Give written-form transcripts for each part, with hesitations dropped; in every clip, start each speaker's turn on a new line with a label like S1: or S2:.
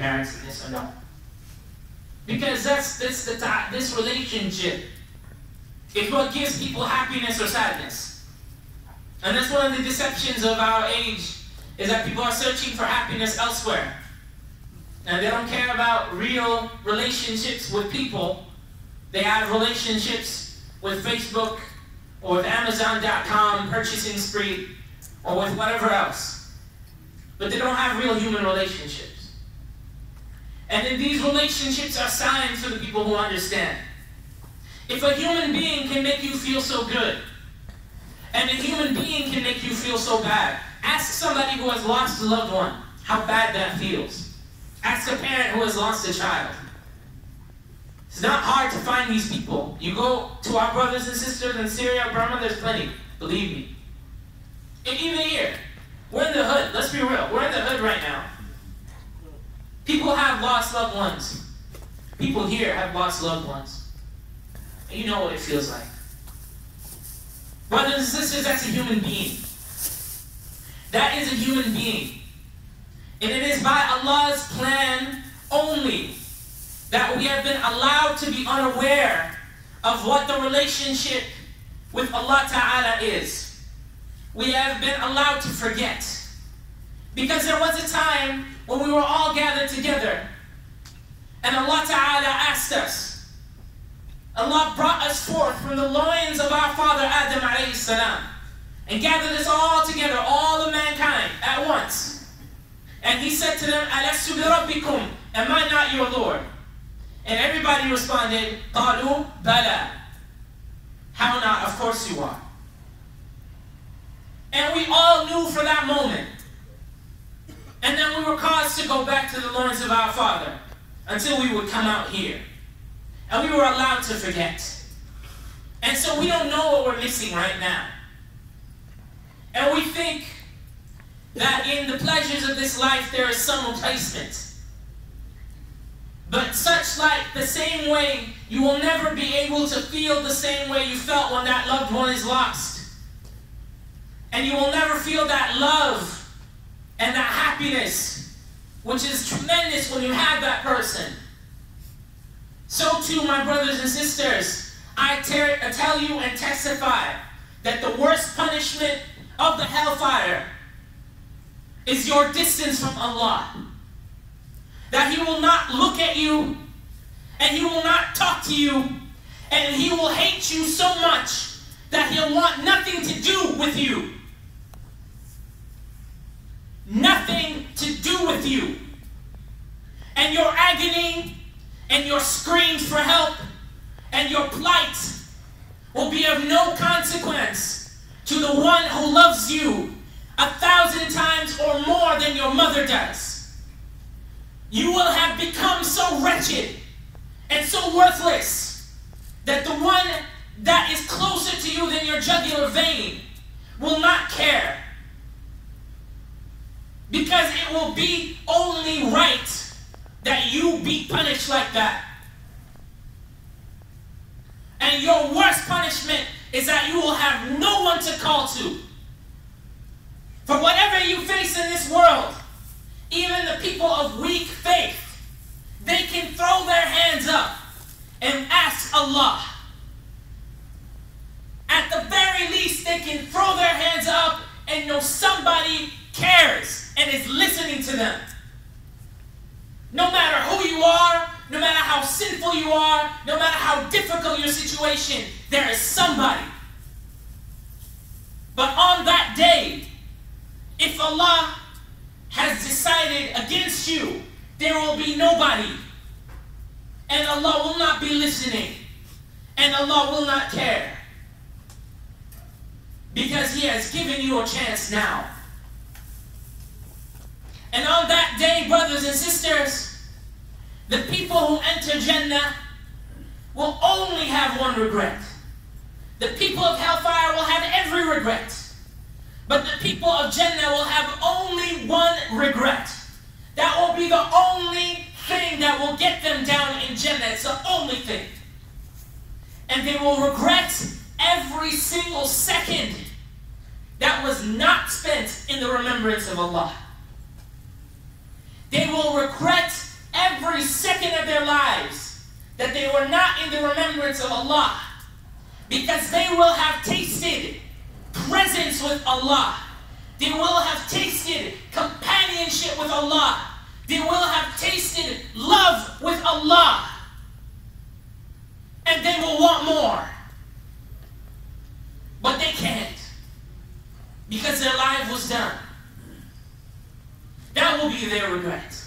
S1: parents in this or no? Because this relationship is what gives people happiness or sadness. And that's one of the deceptions of our age, is that people are searching for happiness elsewhere. And they don't care about real relationships with people. They have relationships with Facebook or with Amazon.com, purchasing spree, or with whatever else. But they don't have real human relationships. And then these relationships are signs for the people who understand. If a human being can make you feel so good, and a human being can make you feel so bad, ask somebody who has lost a loved one how bad that feels. Ask a parent who has lost a child. It's not hard to find these people. You go to our brothers and sisters in Syria, Burma, there's plenty, believe me. And even here, we're in the hood, let's be real, we're in the hood right now. People have lost loved ones. People here have lost loved ones. And you know what it feels like. Brothers and sisters, that's a human being. That is a human being. And it is by Allah's plan only that we have been allowed to be unaware of what the relationship with Allah Ta'ala is. We have been allowed to forget. Because there was a time when we were all gathered together and Allah Ta'ala asked us, Allah brought us forth from the loins of our father Adam alayhi salam and gathered us all together, all of mankind at once. And He said to them, Alastu bi rabbikum, am I not your Lord? And everybody responded, Qalu bala. How not? Of course you are. And we all knew for that moment. And then we were caused to go back to the loins of our father until we would come out here. And we were allowed to forget. And so we don't know what we're missing right now. And we think that in the pleasures of this life there is some replacement. But such like the same way, you will never be able to feel the same way you felt when that loved one is lost. And you will never feel that love and that happiness, which is tremendous when you have that person. So too, my brothers and sisters, I tell you and testify that the worst punishment of the hellfire is your distance from Allah. That He will not look at you, and He will not talk to you, and He will hate you so much that He'll want nothing to do with you. Nothing to do with you. And your agony and your screams for help and your plight will be of no consequence to the one who loves you 1,000 times or more than your mother does. You will have become so wretched and so worthless that the one that is closer to you than your jugular vein will not care. Because it will be only right that you be punished like that. And your worst punishment is that you will have no one to call to. For whatever you face in this world, even the people of weak faith, they can throw their hands up and ask Allah. At the very least, they can throw their hands up and know somebody cares and is listening to them. No matter who you are, no matter how sinful you are, no matter how difficult your situation, there is somebody. But on that day, if Allah has decided against you, there will be nobody. And Allah will not be listening. And Allah will not care. Because He has given you a chance now. And on that day, brothers and sisters, the people who enter Jannah will only have one regret. The people of hellfire will have every regret. But the people of Jannah will have only one regret. That will be the only thing that will get them down in Jannah. It's the only thing. And they will regret every single second that was not spent in the remembrance of Allah. They will regret in the remembrance of Allah, because they will have tasted presence with Allah. They will have tasted companionship with Allah. They will have tasted love with Allah. And they will want more. But they can't, because their life was done. That will be their regret.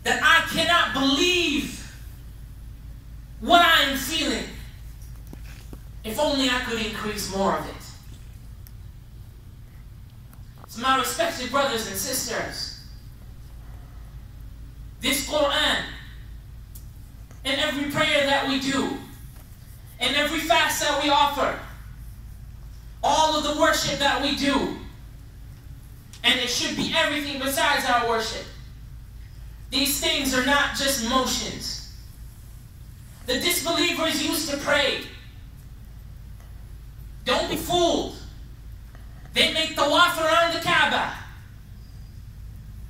S1: That I cannot believe what I am feeling. If only I could increase more of it. So my respected brothers and sisters, this Qur'an, and every prayer that we do, and every fast that we offer, all of the worship that we do, and it should be everything besides our worship. These things are not just motions. The disbelievers used to pray. Don't be fooled. They make tawaf around the Kaaba.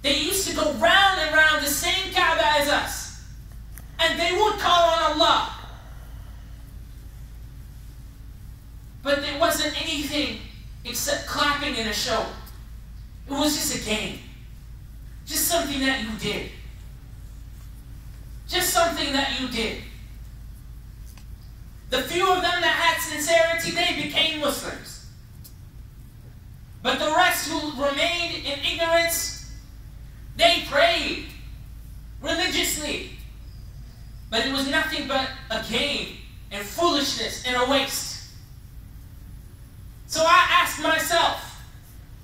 S1: They used to go round and round the same Kaaba as us. And they would call on Allah. But it wasn't anything except clapping in a show. It was just a game. Just something that you did. Just something that you did. The few of them that had sincerity, they became Muslims. But the rest who remained in ignorance, they prayed religiously. But it was nothing but a game and foolishness and a waste. So I asked myself,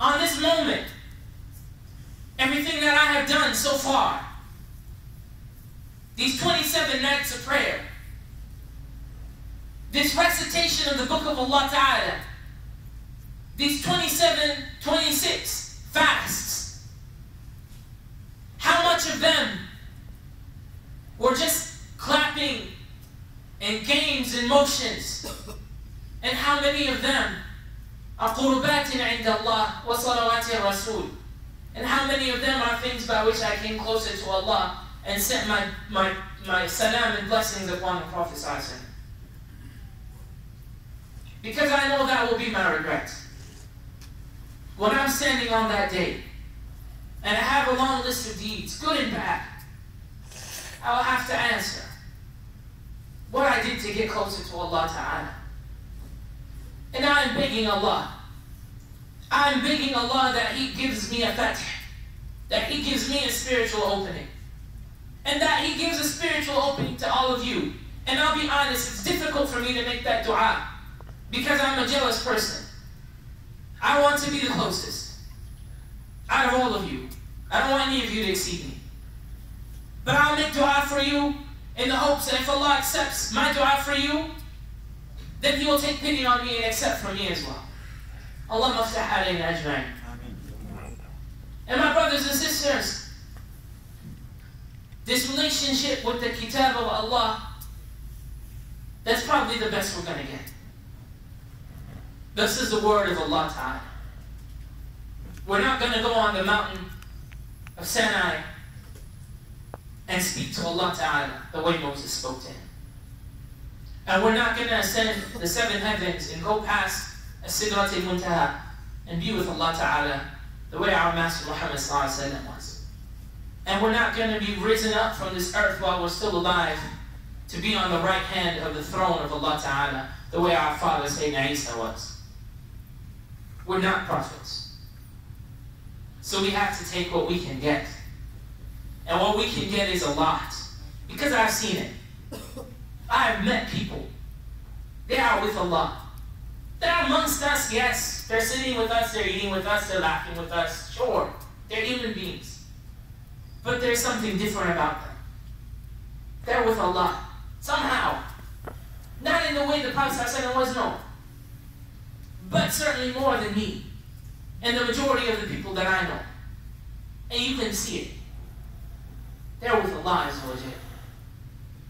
S1: on this moment, everything that I have done so far, these 27 nights of prayer, this recitation of the Book of Allah Ta'ala, these 26 fasts, how much of them were just clapping and games and motions? And how many of them are qurbatin inda Allah wa salawati rasul? And how many of them are things by which I came closer to Allah and sent my salam and blessings upon the Prophet sallallahu alaihi wasallam? Because I know that will be my regret. When I'm standing on that day, and I have a long list of deeds, good and bad, I will have to answer what I did to get closer to Allah Ta'ala. And I am begging Allah. I am begging Allah that He gives me a fath, that He gives me a spiritual opening, and that He gives a spiritual opening to all of you. And I'll be honest, it's difficult for me to make that dua, because I'm a jealous person. I want to be the closest out of all of you. I don't want any of you to exceed me. But I'll make dua for you in the hopes that if Allah accepts my dua for you, then He will take pity on me and accept for me as well. Allahumma aftah alayna ajma'in. And my brothers and sisters, this relationship with the Kitab of Allah, that's probably the best we're going to get. This is the word of Allah Ta'ala. We're not going to go on the mountain of Sinai and speak to Allah Ta'ala the way Moses spoke to Him. And we're not going to ascend the 7 heavens and go past As-Sidrat al-Muntaha and be with Allah Ta'ala the way our Master Muhammad sallallahu alaihi wasallam was. And we're not going to be risen up from this earth while we're still alive to be on the right hand of the throne of Allah Ta'ala the way our father Sayyidina Isa was. We're not prophets. So we have to take what we can get. And what we can get is a lot. Because I've seen it. I have met people. They are with Allah. They're amongst us, yes. They're sitting with us, they're eating with us, they're laughing with us. Sure, they're human beings. But there's something different about them. They're with Allah. Somehow. Not in the way the Prophet ﷺ was known. But certainly more than me. And the majority of the people that I know. And you can see it. They're with Allah Azza wa Jalla.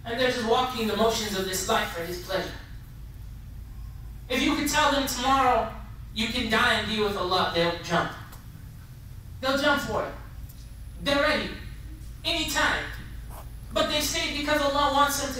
S1: And they're just walking the motions of this life for His pleasure. If you could tell them tomorrow you can die and be with Allah, they'll jump. They'll jump for it. They're ready. Anytime. But they say because Allah wants them to